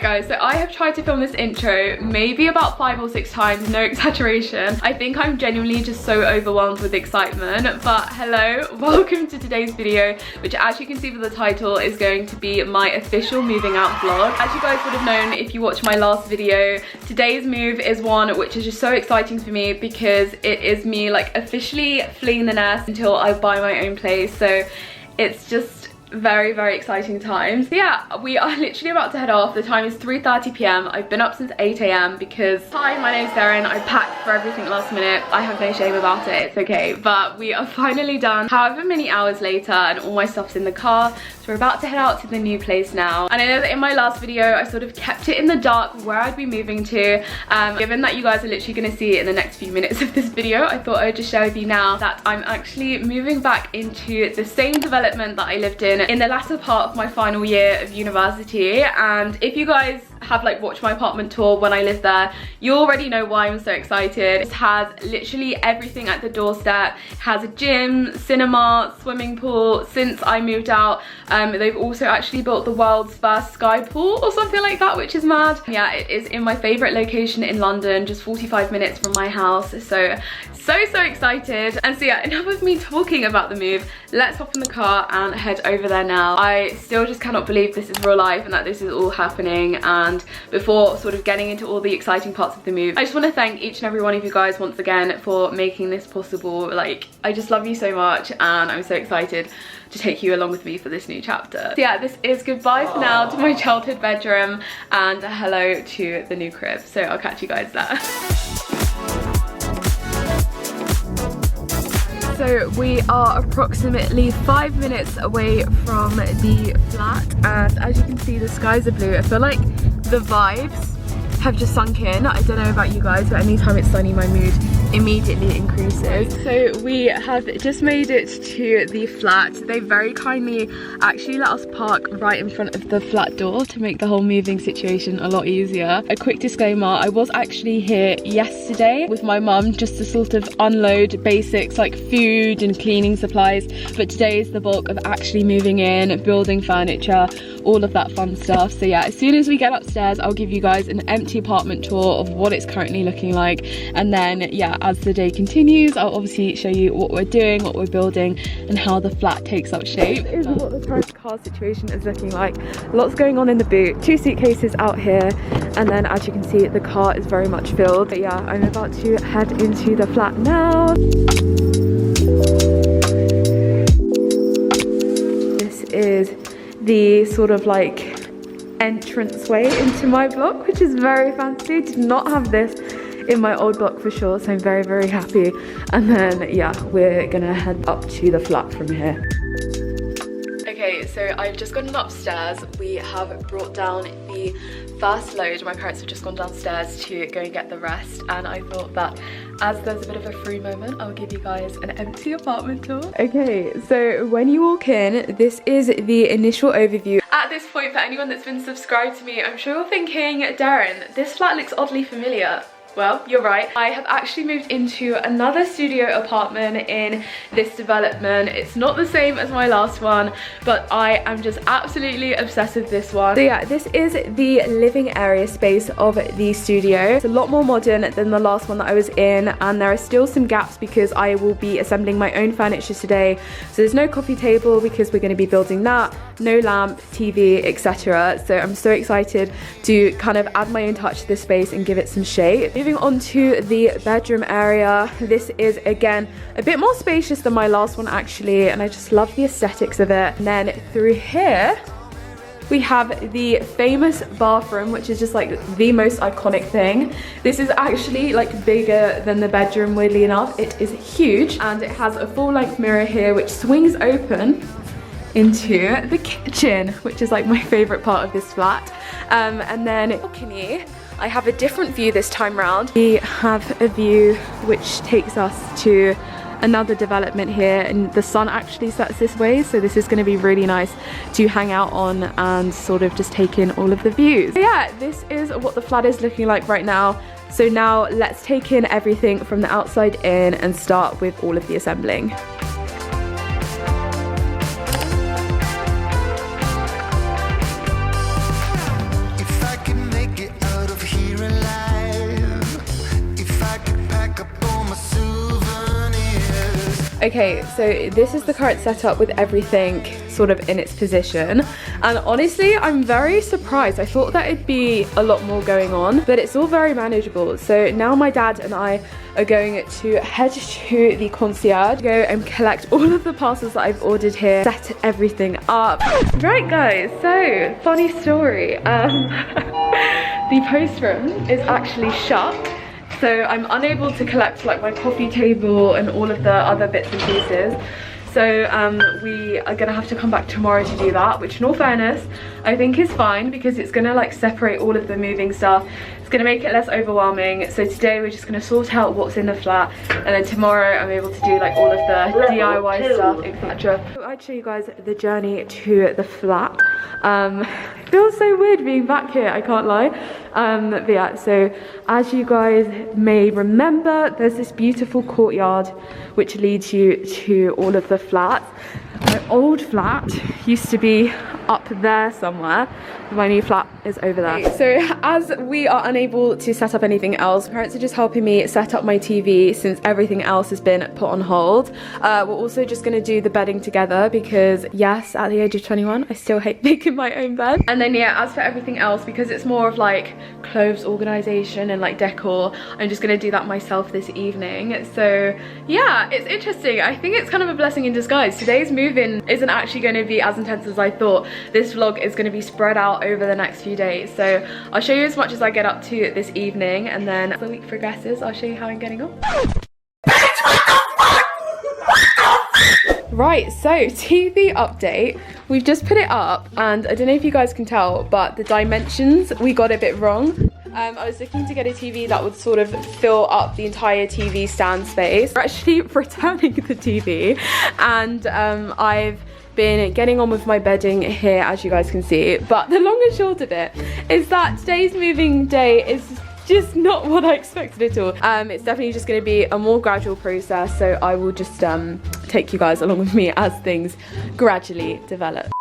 guys, so I have tried to film this intro maybe about 5 or 6 times, no exaggeration. I think I'm genuinely just so overwhelmed with excitement. But hello, welcome to today's video, which as you can see from the title is going to be my official moving out vlog. As you guys would have known if you watched my last video, today's move is one which is just so exciting for me because it is me like officially fleeing the nest until I buy my own place. So it's just very exciting times. So yeah, we are literally about to head off. The time is 3:30 p.m. I've been up since 8 a.m. because hi, my name's Derin. I packed for everything last minute. I have no shame about it, it's okay. But we are finally done however many hours later and all my stuff's in the car. So we're about to head out to the new place now. And I know that in my last video I sort of kept it in the dark where I'd be moving to. Given that you guys are literally going to see it in the next few minutes of this video, I thought I would just share with you now that I'm actually moving back into the same development that I lived in the latter part of my final year of university. And if you guys have like watched my apartment tour when I lived there, you already know why I'm so excited. It has literally everything at the doorstep. It has a gym, cinema, swimming pool. Since I moved out, they've also actually built the world's first sky pool or something like that, which is mad. Yeah, it is in my favorite location in London, just 45 minutes from my house. So excited. And so yeah, enough of me talking about the move. Let's hop in the car and head over there now. I still just cannot believe this is real life and that this is all happening. And before sort of getting into all the exciting parts of the move, I just want to thank each and every one of you guys once again for making this possible. Like, I just love you so much and I'm so excited to take you along with me for this new chapter. So yeah, this is goodbye for now to my childhood bedroom and hello to the new crib. So I'll catch you guys there. So we are approximately 5 minutes away from the flat, and as you can see the skies are blue. I feel like the vibes have just sunk in. I don't know about you guys, but anytime it's sunny my mood immediately increases. So we have just made it to the flat. They very kindly actually let us park right in front of the flat door to make the whole moving situation a lot easier. A quick disclaimer, I was actually here yesterday with my mum just to sort of unload basics like food and cleaning supplies, but today is the bulk of actually moving in, building furniture, all of that fun stuff. So yeah, as soon as we get upstairs I'll give you guys an empty apartment tour of what it's currently looking like, and then yeah, as the day continues I'll obviously show you what we're doing, what we're building, and how the flat takes up shape. This is what the current car situation is looking like. Lots going on in the boot, 2 suitcases out here, and then as you can see the car is very much filled. But yeah, I'm about to head into the flat now. This is the sort of like entranceway into my block, which is very fancy. Did not have this in my old block for sure, so I'm very happy. And then yeah, we're gonna head up to the flat from here. Okay, so I've just gotten upstairs. We have brought down the first load. My parents have just gone downstairs to go and get the rest, and I thought that as there's a bit of a free moment, I'll give you guys an empty apartment tour. Okay, so when you walk in, this is the initial overview. At this point, for anyone that's been subscribed to me, I'm sure you're thinking, Derin, this flat looks oddly familiar. Well, you're right. I have actually moved into another studio apartment in this development. It's not the same as my last one, but I am just absolutely obsessed with this one. So yeah, this is the living area space of the studio. It's a lot more modern than the last one that I was in, and there are still some gaps because I will be assembling my own furniture today. So there's no coffee table because we're going to be building that, no lamp, TV, etc. So I'm so excited to kind of add my own touch to this space and give it some shape. Moving on to the bedroom area, this is again a bit more spacious than my last one actually, and I just love the aesthetics of it. And then through here we have the famous bathroom, which is just like the most iconic thing. This is actually like bigger than the bedroom, weirdly enough. It is huge, and it has a full-length mirror here which swings open into the kitchen, which is like my favorite part of this flat. And then balcony, I have a different view this time round. We have a view which takes us to another development here, and the sun actually sets this way, so this is going to be really nice to hang out on and sort of just take in all of the views. So yeah, this is what the flat is looking like right now. So now let's take in everything from the outside in and start with all of the assembling. If I could Okay, so this is the current setup with everything sort of in its position. And honestly, I'm very surprised. I thought that it'd be a lot more going on, but it's all very manageable. So now my dad and I are going to head to the concierge, go and collect all of the parcels that I've ordered here, set everything up. Right guys, so funny story. The post room is actually shut. So I'm unable to collect like my coffee table and all of the other bits and pieces. So we are gonna have to come back tomorrow to do that, which in all fairness, I think is fine because it's gonna like separate all of the moving stuff. It's gonna make it less overwhelming. So today we're just gonna sort out what's in the flat, and then tomorrow I'm able to do like all of the DIY stuff, etc. So I'd show you guys the journey to the flat. It feels so weird being back here, I can't lie. But yeah, so as you guys may remember, there's this beautiful courtyard which leads you to all of the flats. My old flat used to be up there somewhere. My new flat is over there. So as we are unable to set up anything else, parents are just helping me set up my TV since everything else has been put on hold. We're also just going to do the bedding together because yes, at the age of 21, I still hate making my own bed. And then yeah, as for everything else, because it's more of like clothes organization and like decor, I'm just going to do that myself this evening. So yeah, it's interesting. I think it's kind of a blessing in disguise. Today's move-in isn't actually going to be as intense as I thought. This vlog is going to be spread out over the next few days. So I'll show you as much as I get up to this evening, and then as the week progresses, I'll show you how I'm getting on. Right, so TV update. We've just put it up, and I don't know if you guys can tell, but the dimensions, we got a bit wrong. I was looking to get a TV that would sort of fill up the entire TV stand space. We're actually returning the TV, and I've been getting on with my bedding here, as you guys can see. But the long and short of it is that today's moving day is just not what I expected at all. It's definitely just going to be a more gradual process, so I will just take you guys along with me as things gradually develop.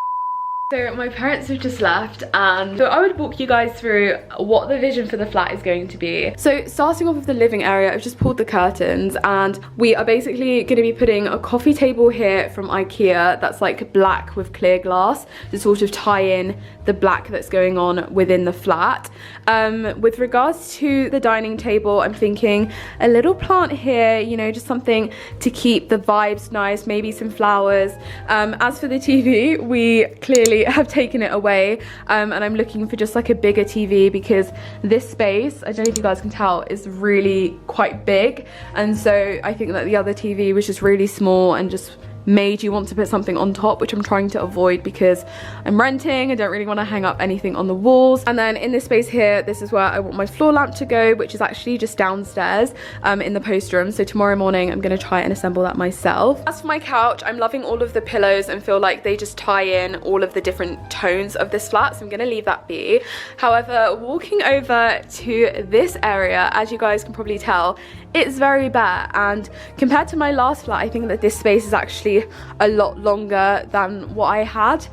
So my parents have just left, and so I would walk you guys through what the vision for the flat is going to be. So starting off with the living area, I've just pulled the curtains, and we are basically going to be putting a coffee table here from IKEA that's like black with clear glass to sort of tie in the black that's going on within the flat. With regards to the dining table, I'm thinking a little plant here, you know, just something to keep the vibes nice, maybe some flowers. As for the TV, we clearly have taken it away, and I'm looking for just like a bigger TV because this space, I don't know if you guys can tell, is really quite big, and so I think that the other TV was just really small and just made you want to put something on top, which I'm trying to avoid because I'm renting. I don't really want to hang up anything on the walls. And then in this space here, this is where I want my floor lamp to go, which is actually just downstairs in the post room. So tomorrow morning I'm going to try and assemble that myself. As for my couch, I'm loving all of the pillows and feel like they just tie in all of the different tones of this flat, so I'm going to leave that be. However, walking over to this area, as you guys can probably tell, it's very bare, and compared to my last flat, I think that this space is actually a lot longer than what I had.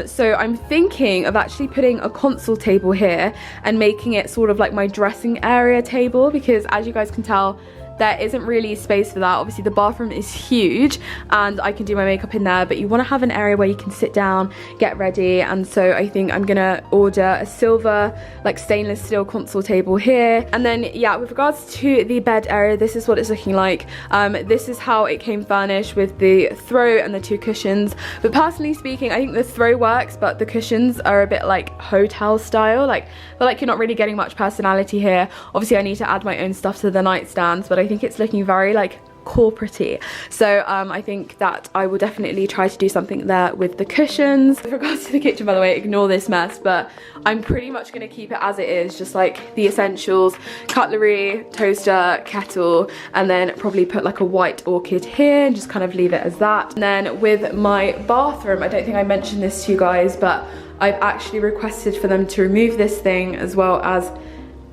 So I'm thinking of actually putting a console table here and making it sort of like my dressing area table, because as you guys can tell, there isn't really space for that. Obviously the bathroom is huge and I can do my makeup in there, but you want to have an area where you can sit down, get ready. And so I think I'm gonna order a silver like stainless steel console table here. And then yeah, with regards to the bed area, this is what it's looking like. This is how it came furnished with the throw and the two cushions. But personally speaking, I think the throw works, but the cushions are a bit like hotel style. Like, I feel like you're not really getting much personality here. Obviously I need to add my own stuff to the nightstands, but I think it's looking very like corporate-y. So I think that I will definitely try to do something there with the cushions. With regards to the kitchen, by the way, ignore this mess, but I'm pretty much going to keep it as it is, just like the essentials: cutlery, toaster, kettle, and then probably put like a white orchid here and just kind of leave it as that. And then with my bathroom, I don't think I mentioned this to you guys, but I've actually requested for them to remove this thing as well as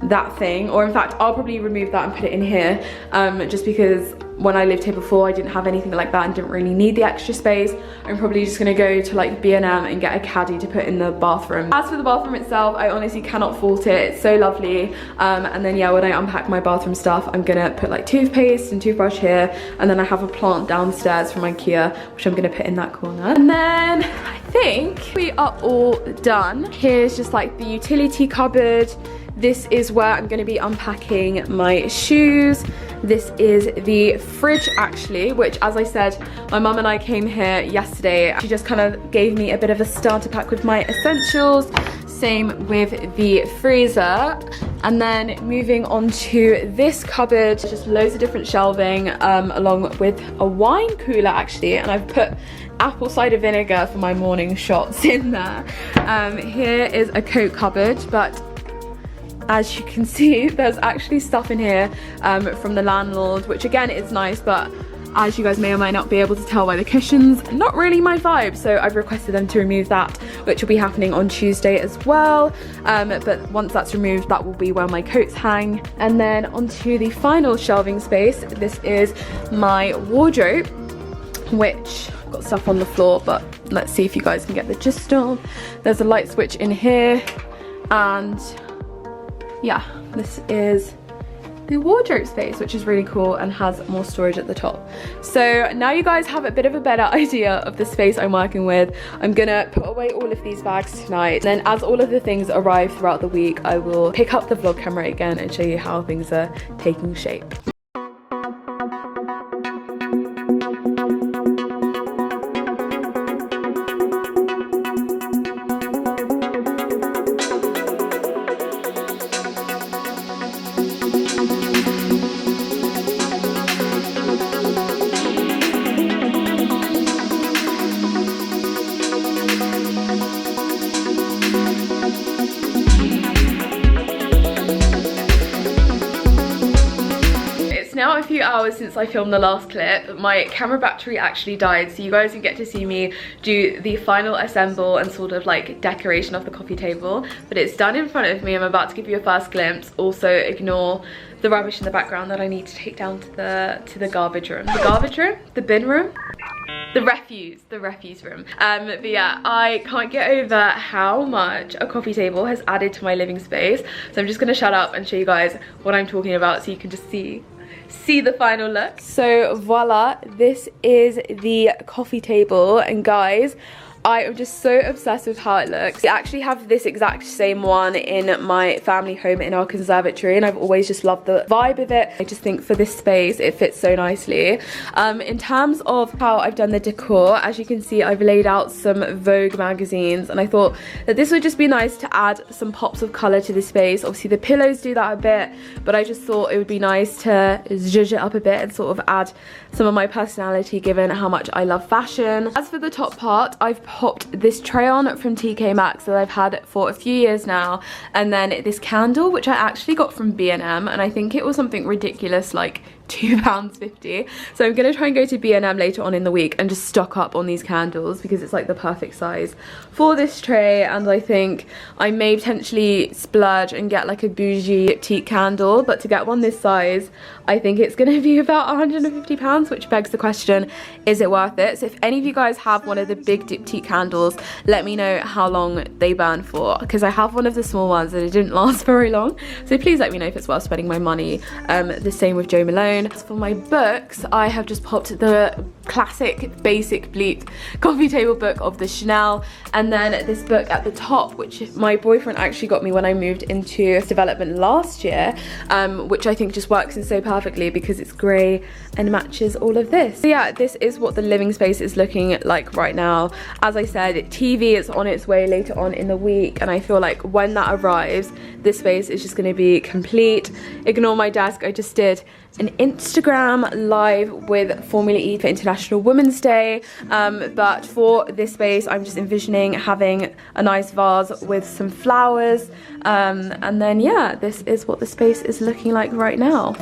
that thing, or in fact I'll probably remove that and put it in here, just because when I lived here before, I didn't have anything like that and didn't really need the extra space. I'm probably just gonna go to like B&M and get a caddy to put in the bathroom. As for the bathroom itself, I honestly cannot fault it. It's so lovely. And then yeah, when I unpack my bathroom stuff, I'm gonna put like toothpaste and toothbrush here, and then I have a plant downstairs from IKEA, which I'm gonna put in that corner. And then I think we are all done. Here's just like the utility cupboard. This is where I'm going to be unpacking my shoes. This is the fridge actually, which as I said, my mum and I came here yesterday. She just kind of gave me a bit of a starter pack with my essentials. Same with the freezer. And then moving on to this cupboard, just loads of different shelving along with a wine cooler actually. And I've put apple cider vinegar for my morning shots in there. Here is a coat cupboard, but as you can see, there's actually stuff in here from the landlord, which again is nice, but as you guys may or may not be able to tell by the cushions, not really my vibe. So I've requested them to remove that, which will be happening on Tuesday as well. But once that's removed, that will be where my coats hang. And then onto the final shelving space. This is my wardrobe, which I've got stuff on the floor, but let's see if you guys can get the gist of. There's a light switch in here, and yeah, this is the wardrobe space, which is really cool and has more storage at the top. So now you guys have a bit of a better idea of the space I'm working with. I'm gonna put away all of these bags tonight. Then as all of the things arrive throughout the week, I will pick up the vlog camera again and show you how things are taking shape. Now a few hours since I filmed the last clip. My camera battery actually died, so you guys can get to see me do the final assemble and sort of like decoration of the coffee table, but it's done in front of me. I'm about to give you a first glimpse. Also ignore the rubbish in the background that I need to take down to the garbage room. The garbage room? The bin room? The refuse room. But yeah, I can't get over how much a coffee table has added to my living space. So I'm just gonna shut up and show you guys what I'm talking about so you can just see the final look. So voila, this is the coffee table, and guys, I am just so obsessed with how it looks. I actually have this exact same one in my family home in our conservatory, and I've always just loved the vibe of it. I just think for this space it fits so nicely. In terms of how I've done the decor, as you can see, I've laid out some Vogue magazines, and I thought that this would just be nice to add some pops of colour to the space. Obviously the pillows do that a bit, but I just thought it would be nice to zhuzh it up a bit and sort of add some of my personality given how much I love fashion. As for the top part, I've popped this tray on from TK Maxx that I've had for a few years now, and then this candle which I actually got from B&M, and I think it was something ridiculous like £2.50. So I'm gonna try and go to B&M later on in the week and just stock up on these candles because it's like the perfect size for this tray. And I think I may potentially splurge and get like a bougie diptyque candle, but to get one this size I think it's gonna be about £150, which begs the question, is it worth it? So if any of you guys have one of the big diptyque candles, let me know how long they burn for, because I have one of the small ones and it didn't last very long. So please let me know if it's worth spending my money. The same with Jo Malone. As for my books, I have just popped the classic basic bleep coffee table book of the Chanel, and then this book at the top, which my boyfriend actually got me when I moved into development last year, which I think just works in so perfectly because it's grey and matches all of this. So yeah, this is what the living space is looking like right now. As I said, TV is on its way later on in the week, and I feel like when that arrives, this space is just going to be complete. Ignore my desk, I just did an Instagram live with Formula E for International Women's Day, but for this space I'm just envisioning having a nice vase with some flowers, and then yeah, this is what the space is looking like right now.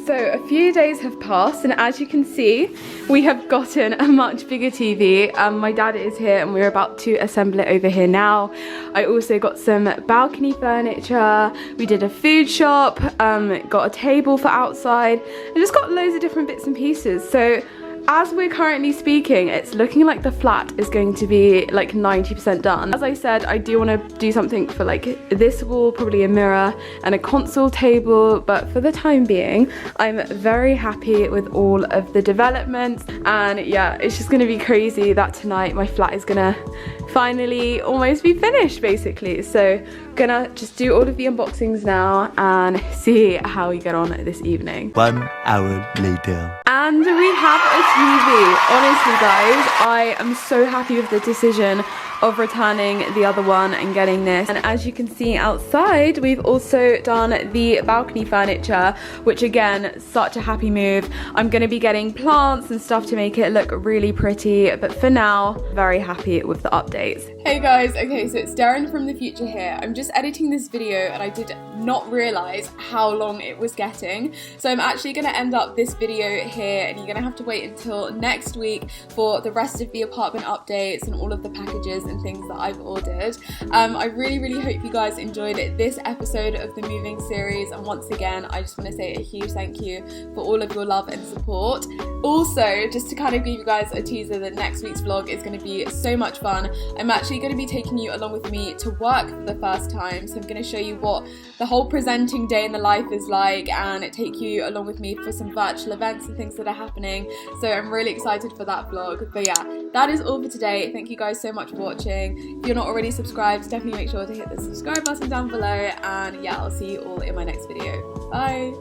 So a few few days have passed, and as you can see, we have gotten a much bigger TV. My dad is here and we're about to assemble it over here now. I also got some balcony furniture, we did a food shop, got a table for outside, and just got loads of different bits and pieces. So as we're currently speaking, it's looking like the flat is going to be like 90% done. As I said, I do want to do something for like this wall, probably a mirror and a console table, but for the time being, I'm very happy with all of the developments. And yeah, it's just going to be crazy that tonight my flat is gonna finally almost be finished basically. So I'm gonna just do all of the unboxings now and see how we get on this evening. 1 hour later. And we have a TV. Honestly guys, I am so happy with the decision of returning the other one and getting this. And as you can see outside, we've also done the balcony furniture, which again, such a happy move. I'm gonna be getting plants and stuff to make it look really pretty, but for now, very happy with the updates. Hey guys, okay, so it's Derin from the future here. I'm just editing this video and I did not realise how long it was getting. So I'm actually gonna end up this video here and you're gonna have to wait until next week for the rest of the apartment updates and all of the packages and things that I've ordered. I really hope you guys enjoyed this episode of the moving series, and once again I just want to say a huge thank you for all of your love and support. Also, just to kind of give you guys a teaser that next week's vlog is going to be so much fun. I'm actually going to be taking you along with me to work for the first time, so I'm going to show you what the whole presenting day in the life is like and take you along with me for some virtual events and things that are happening. So I'm really excited for that vlog. But yeah, that is all for today. Thank you guys so much for watching. If you're not already subscribed, definitely make sure to hit the subscribe button down below, and yeah, I'll see you all in my next video. Bye!